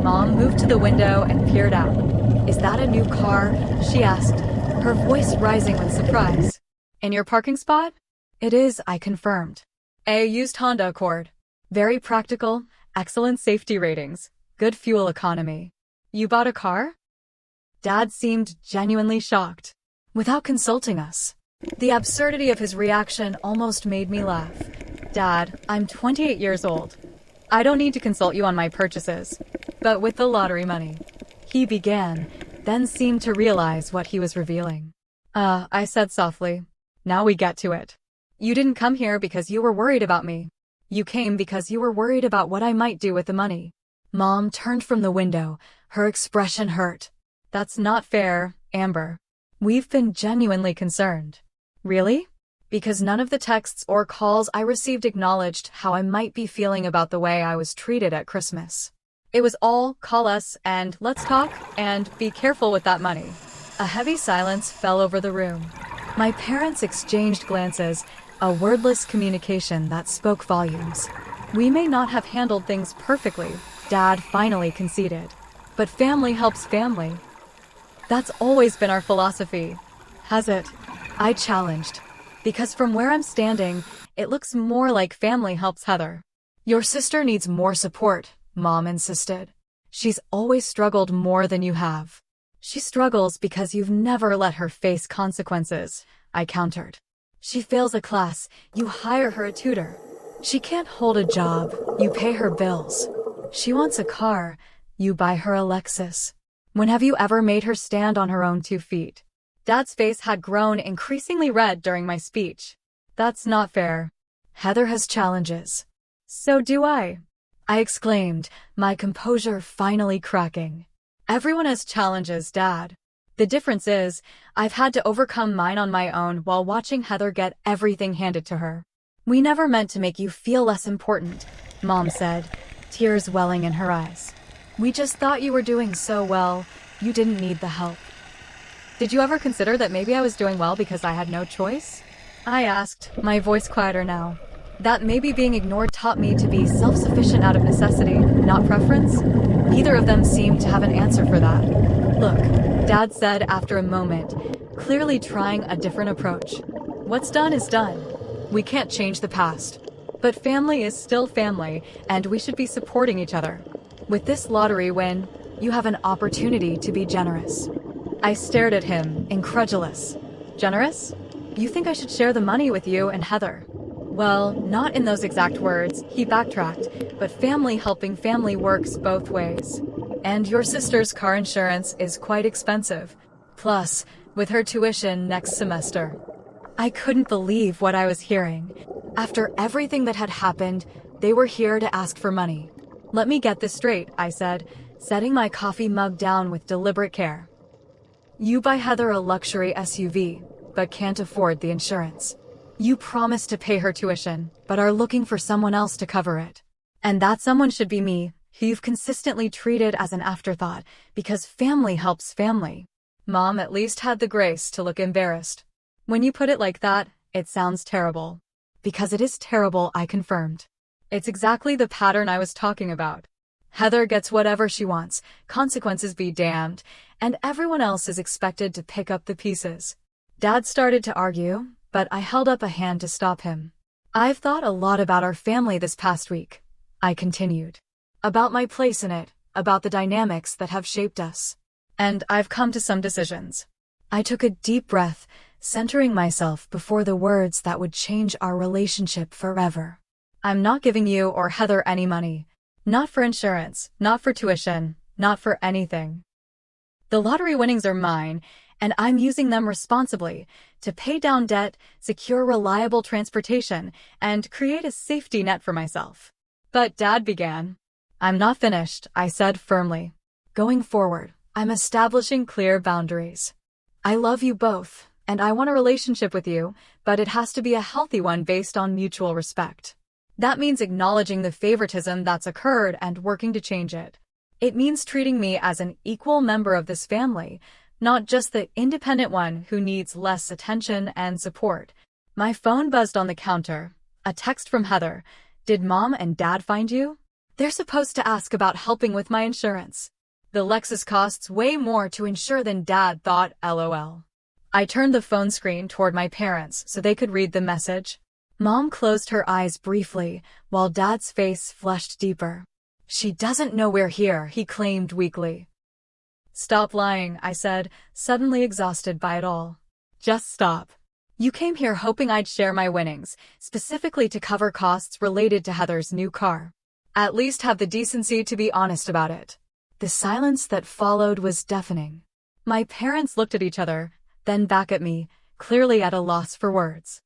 S1: Mom moved to the window and peered out. Is that a new car? She asked, her voice rising with surprise. In your parking spot? It is, I confirmed. A used Honda Accord. Very practical, excellent safety ratings, good fuel economy. You bought a car? Dad seemed genuinely shocked. Without consulting us. The absurdity of his reaction almost made me laugh. Dad, I'm 28 years old. I don't need to consult you on my purchases. But with the lottery money. He began, then seemed to realize what he was revealing. I said softly. Now we get to it. You didn't come here because you were worried about me. You came because you were worried about what I might do with the money. Mom turned from the window, her expression hurt. That's not fair, Amber. We've been genuinely concerned. Really? Because none of the texts or calls I received acknowledged how I might be feeling about the way I was treated at Christmas. It was all, call us, and let's talk, and be careful with that money. A heavy silence fell over the room. My parents exchanged glances, a wordless communication that spoke volumes. We may not have handled things perfectly, Dad finally conceded. But family helps family. That's always been our philosophy. Has it? I challenged. Because from where I'm standing, it looks more like family helps Heather. Your sister needs more support, Mom insisted. She's always struggled more than you have. She struggles because you've never let her face consequences, I countered. She fails a class, you hire her a tutor. She can't hold a job, you pay her bills. She wants a car, you buy her a Lexus. When have you ever made her stand on her own 2 feet? Dad's face had grown increasingly red during my speech. That's not fair. Heather has challenges. So do I exclaimed, my composure finally cracking. Everyone has challenges, Dad. The difference is, I've had to overcome mine on my own while watching Heather get everything handed to her. We never meant to make you feel less important, Mom said, tears welling in her eyes. We just thought you were doing so well, you didn't need the help. Did you ever consider that maybe I was doing well because I had no choice? I asked, my voice quieter now. That maybe being ignored taught me to be self-sufficient out of necessity, not preference? Neither of them seemed to have an answer for that. Look, Dad said after a moment, clearly trying a different approach. What's done is done. We can't change the past. But family is still family, and we should be supporting each other. With this lottery win, you have an opportunity to be generous. I stared at him, incredulous. Generous? You think I should share the money with you and Heather? Well, not in those exact words, he backtracked, but family helping family works both ways. And your sister's car insurance is quite expensive. Plus, with her tuition next semester. I couldn't believe what I was hearing. After everything that had happened, they were here to ask for money. Let me get this straight, I said, setting my coffee mug down with deliberate care. You buy Heather a luxury SUV, but can't afford the insurance. You promised to pay her tuition, but are looking for someone else to cover it. And that someone should be me, who you've consistently treated as an afterthought, because family helps family. Mom at least had the grace to look embarrassed. When you put it like that, it sounds terrible. Because it is terrible, I confirmed. It's exactly the pattern I was talking about. Heather gets whatever she wants, consequences be damned, and everyone else is expected to pick up the pieces. Dad started to argue, but I held up a hand to stop him. I've thought a lot about our family this past week, I continued. About my place in it, about the dynamics that have shaped us. And I've come to some decisions. I took a deep breath, centering myself before the words that would change our relationship forever. I'm not giving you or Heather any money. Not for insurance, not for tuition, not for anything. The lottery winnings are mine, and I'm using them responsibly to pay down debt, secure reliable transportation, and create a safety net for myself. But Dad began. I'm not finished, I said firmly. Going forward, I'm establishing clear boundaries. I love you both, and I want a relationship with you, but it has to be a healthy one based on mutual respect. That means acknowledging the favoritism that's occurred and working to change it. It means treating me as an equal member of this family, not just the independent one who needs less attention and support. My phone buzzed on the counter. A text from Heather. Did Mom and Dad find you? They're supposed to ask about helping with my insurance. The Lexus costs way more to insure than Dad thought, LOL. I turned the phone screen toward my parents so they could read the message. Mom closed her eyes briefly, while Dad's face flushed deeper. She doesn't know we're here, he claimed weakly. Stop lying, I said, suddenly exhausted by it all. Just stop. You came here hoping I'd share my winnings, specifically to cover costs related to Heather's new car. At least have the decency to be honest about it. The silence that followed was deafening. My parents looked at each other, then back at me, clearly at a loss for words.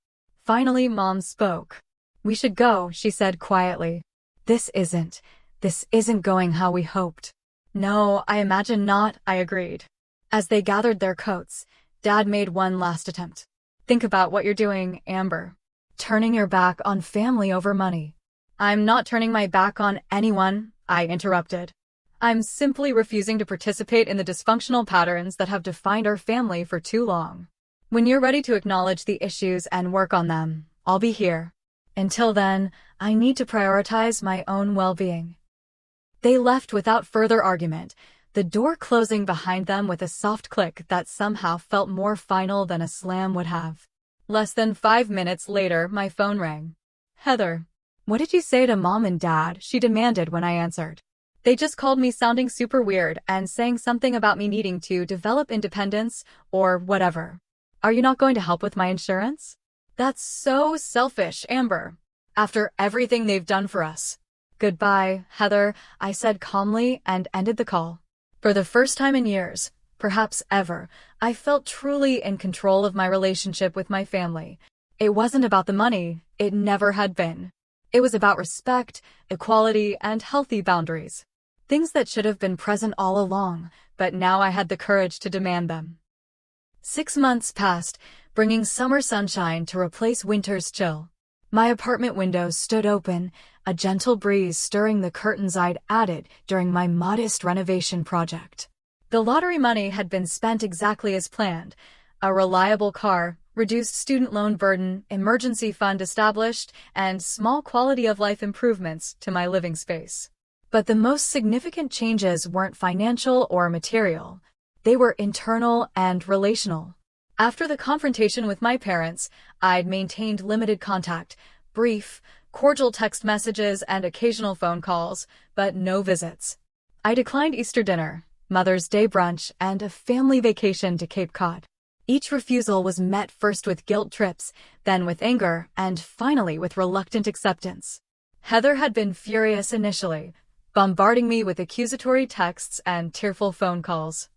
S1: Finally, Mom spoke. We should go, she said quietly. This isn't going how we hoped. No, I imagine not, I agreed. As they gathered their coats, Dad made one last attempt. Think about what you're doing, Amber. Turning your back on family over money. I'm not turning my back on anyone, I interrupted. I'm simply refusing to participate in the dysfunctional patterns that have defined our family for too long. When you're ready to acknowledge the issues and work on them, I'll be here. Until then, I need to prioritize my own well-being. They left without further argument, the door closing behind them with a soft click that somehow felt more final than a slam would have. Less than 5 minutes later, my phone rang. Heather, what did you say to Mom and Dad? She demanded when I answered. They just called me sounding super weird and saying something about me needing to develop independence or whatever. Are you not going to help with my insurance? That's so selfish, Amber. After everything they've done for us. Goodbye, Heather, I said calmly and ended the call. For the first time in years, perhaps ever, I felt truly in control of my relationship with my family. It wasn't about the money, it never had been. It was about respect, equality, and healthy boundaries. Things that should have been present all along, but now I had the courage to demand them. 6 months passed, bringing summer sunshine to replace winter's chill. My apartment windows stood open, a gentle breeze stirring the curtains I'd added during my modest renovation project. The lottery money had been spent exactly as planned. A reliable car, reduced student loan burden, emergency fund established, and small quality-of-life improvements to my living space. But the most significant changes weren't financial or material. They were internal and relational. After the confrontation with my parents, I'd maintained limited contact, brief, cordial text messages and occasional phone calls, but no visits. I declined Easter dinner, Mother's Day brunch, and a family vacation to Cape Cod. Each refusal was met first with guilt trips, then with anger, and finally with reluctant acceptance. Heather had been furious initially, bombarding me with accusatory texts and tearful phone calls.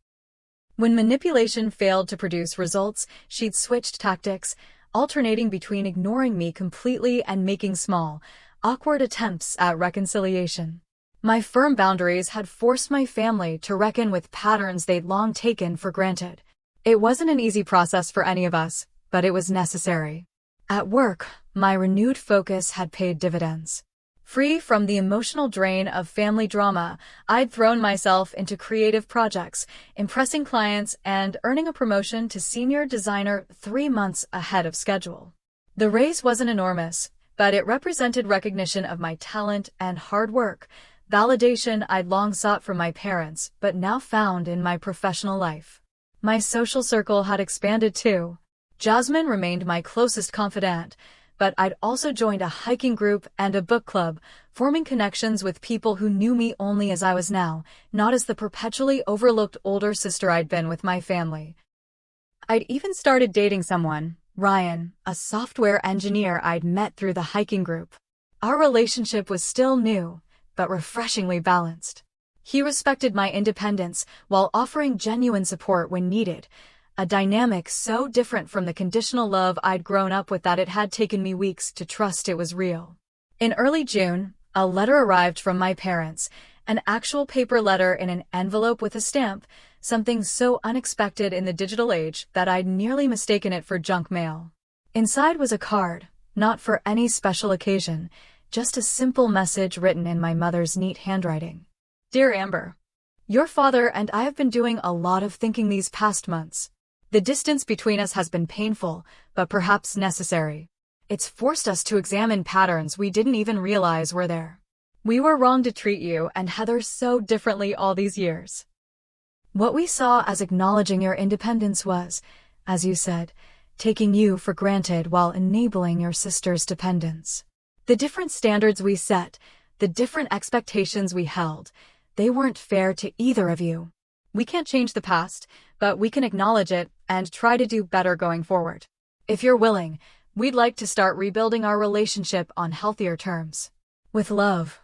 S1: When manipulation failed to produce results, she'd switched tactics, alternating between ignoring me completely and making small, awkward attempts at reconciliation. My firm boundaries had forced my family to reckon with patterns they'd long taken for granted. It wasn't an easy process for any of us, but it was necessary. At work, my renewed focus had paid dividends. Free from the emotional drain of family drama, I'd thrown myself into creative projects, impressing clients and earning a promotion to senior designer 3 months ahead of schedule. The raise wasn't enormous, but it represented recognition of my talent and hard work, validation I'd long sought from my parents but now found in my professional life. My social circle had expanded too. Jasmine remained my closest confidant, but I'd also joined a hiking group and a book club, forming connections with people who knew me only as I was now, not as the perpetually overlooked older sister I'd been with my family. I'd even started dating someone, Ryan, a software engineer I'd met through the hiking group. Our relationship was still new, but refreshingly balanced. He respected my independence while offering genuine support when needed, a dynamic so different from the conditional love I'd grown up with that it had taken me weeks to trust it was real. In early June, a letter arrived from my parents, an actual paper letter in an envelope with a stamp, something so unexpected in the digital age that I'd nearly mistaken it for junk mail. Inside was a card, not for any special occasion, just a simple message written in my mother's neat handwriting. Dear Amber, your father and I have been doing a lot of thinking these past months. The distance between us has been painful, but perhaps necessary. It's forced us to examine patterns we didn't even realize were there. We were wrong to treat you and Heather so differently all these years. What we saw as acknowledging your independence was, as you said, taking you for granted while enabling your sister's dependence. The different standards we set, the different expectations we held, they weren't fair to either of you. We can't change the past, but we can acknowledge it and try to do better going forward. If you're willing, we'd like to start rebuilding our relationship on healthier terms. With love,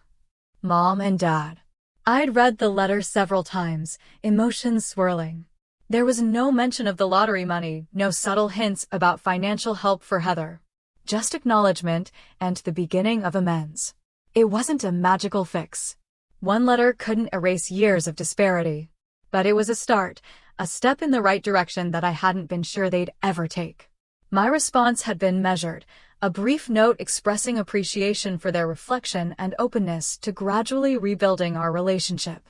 S1: Mom and Dad. I'd read the letter several times, emotions swirling. There was no mention of the lottery money, no subtle hints about financial help for Heather. Just acknowledgement and the beginning of amends. It wasn't a magical fix. One letter couldn't erase years of disparity. But it was a start, a step in the right direction that I hadn't been sure they'd ever take. My response had been measured, a brief note expressing appreciation for their reflection and openness to gradually rebuilding our relationship.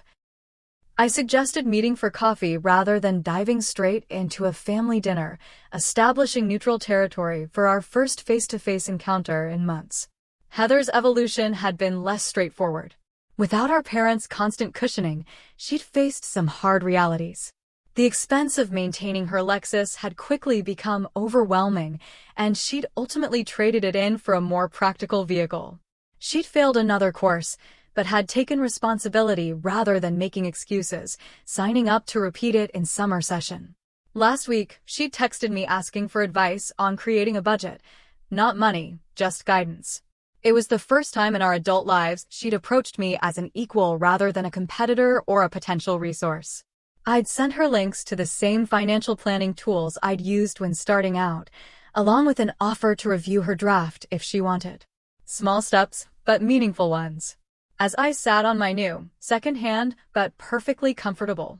S1: I suggested meeting for coffee rather than diving straight into a family dinner, establishing neutral territory for our first face-to-face encounter in months. Heather's evolution had been less straightforward. Without our parents' constant cushioning, she'd faced some hard realities. The expense of maintaining her Lexus had quickly become overwhelming, and she'd ultimately traded it in for a more practical vehicle. She'd failed another course, but had taken responsibility rather than making excuses, signing up to repeat it in summer session. Last week, she texted me asking for advice on creating a budget. Not money, just guidance. It was the first time in our adult lives she'd approached me as an equal rather than a competitor or a potential resource. I'd sent her links to the same financial planning tools I'd used when starting out, along with an offer to review her draft if she wanted. Small steps, but meaningful ones. As I sat on my new, second-hand, but perfectly comfortable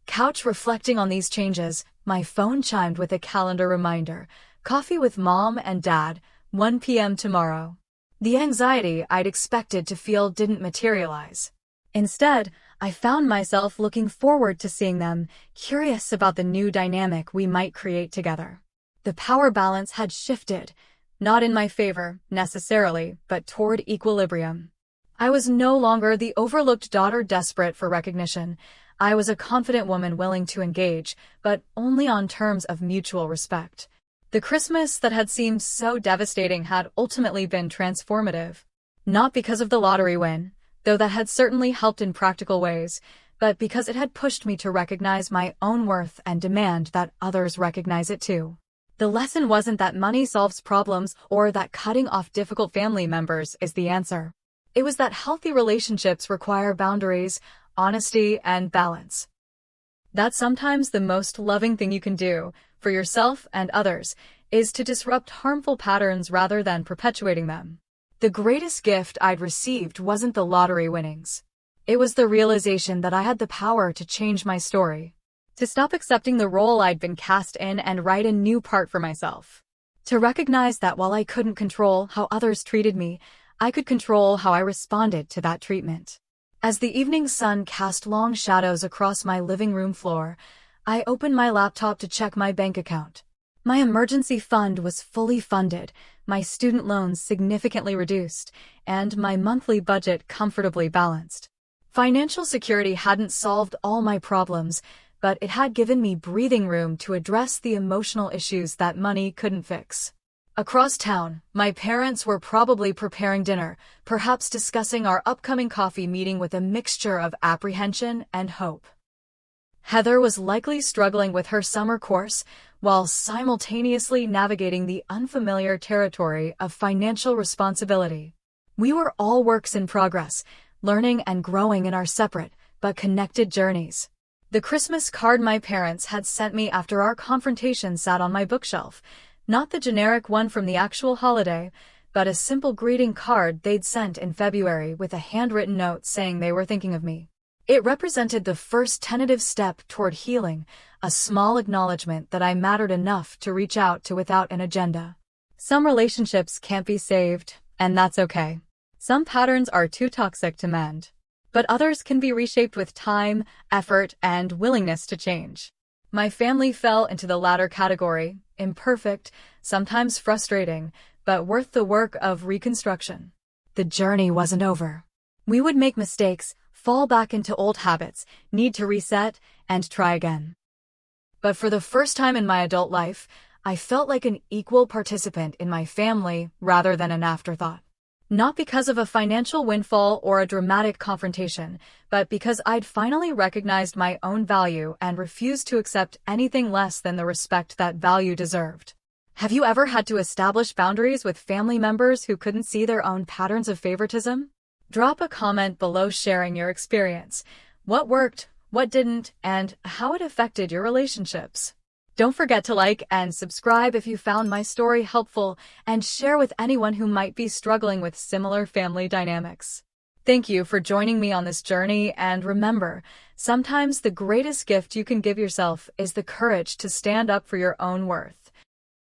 S1: couch reflecting on these changes, my phone chimed with a calendar reminder. Coffee with Mom and Dad, 1 p.m. tomorrow. The anxiety I'd expected to feel didn't materialize. Instead, I found myself looking forward to seeing them, curious about the new dynamic we might create together. The power balance had shifted, not in my favor, necessarily, but toward equilibrium. I was no longer the overlooked daughter desperate for recognition. I was a confident woman willing to engage, but only on terms of mutual respect. The Christmas that had seemed so devastating had ultimately been transformative. Not because of the lottery win, though that had certainly helped in practical ways, but because it had pushed me to recognize my own worth and demand that others recognize it too. The lesson wasn't that money solves problems or that cutting off difficult family members is the answer. It was that healthy relationships require boundaries, honesty, and balance. That's sometimes the most loving thing you can do, for yourself and others, is to disrupt harmful patterns rather than perpetuating them. The greatest gift I'd received wasn't the lottery winnings. It was the realization that I had the power to change my story, to stop accepting the role I'd been cast in and write a new part for myself. To recognize that while I couldn't control how others treated me, I could control how I responded to that treatment. As the evening sun cast long shadows across my living room floor, I opened my laptop to check my bank account. My emergency fund was fully funded, my student loans significantly reduced, and my monthly budget comfortably balanced. Financial security hadn't solved all my problems, but it had given me breathing room to address the emotional issues that money couldn't fix. Across town, my parents were probably preparing dinner, perhaps discussing our upcoming coffee meeting with a mixture of apprehension and hope. Heather was likely struggling with her summer course, while simultaneously navigating the unfamiliar territory of financial responsibility. We were all works in progress, learning and growing in our separate, but connected journeys. The Christmas card my parents had sent me after our confrontation sat on my bookshelf, not the generic one from the actual holiday, but a simple greeting card they'd sent in February with a handwritten note saying they were thinking of me. It represented the first tentative step toward healing, a small acknowledgement that I mattered enough to reach out to without an agenda. Some relationships can't be saved, and that's okay. Some patterns are too toxic to mend. But others can be reshaped with time, effort, and willingness to change. My family fell into the latter category, imperfect, sometimes frustrating, but worth the work of reconstruction. The journey wasn't over. We would make mistakes, fall back into old habits, need to reset, and try again. But for the first time in my adult life, I felt like an equal participant in my family rather than an afterthought. Not because of a financial windfall or a dramatic confrontation, but because I'd finally recognized my own value and refused to accept anything less than the respect that value deserved. Have you ever had to establish boundaries with family members who couldn't see their own patterns of favoritism? Drop a comment below sharing your experience. What worked, what didn't, and how it affected your relationships. Don't forget to like and subscribe if you found my story helpful, and share with anyone who might be struggling with similar family dynamics. Thank you for joining me on this journey, and remember, sometimes the greatest gift you can give yourself is the courage to stand up for your own worth.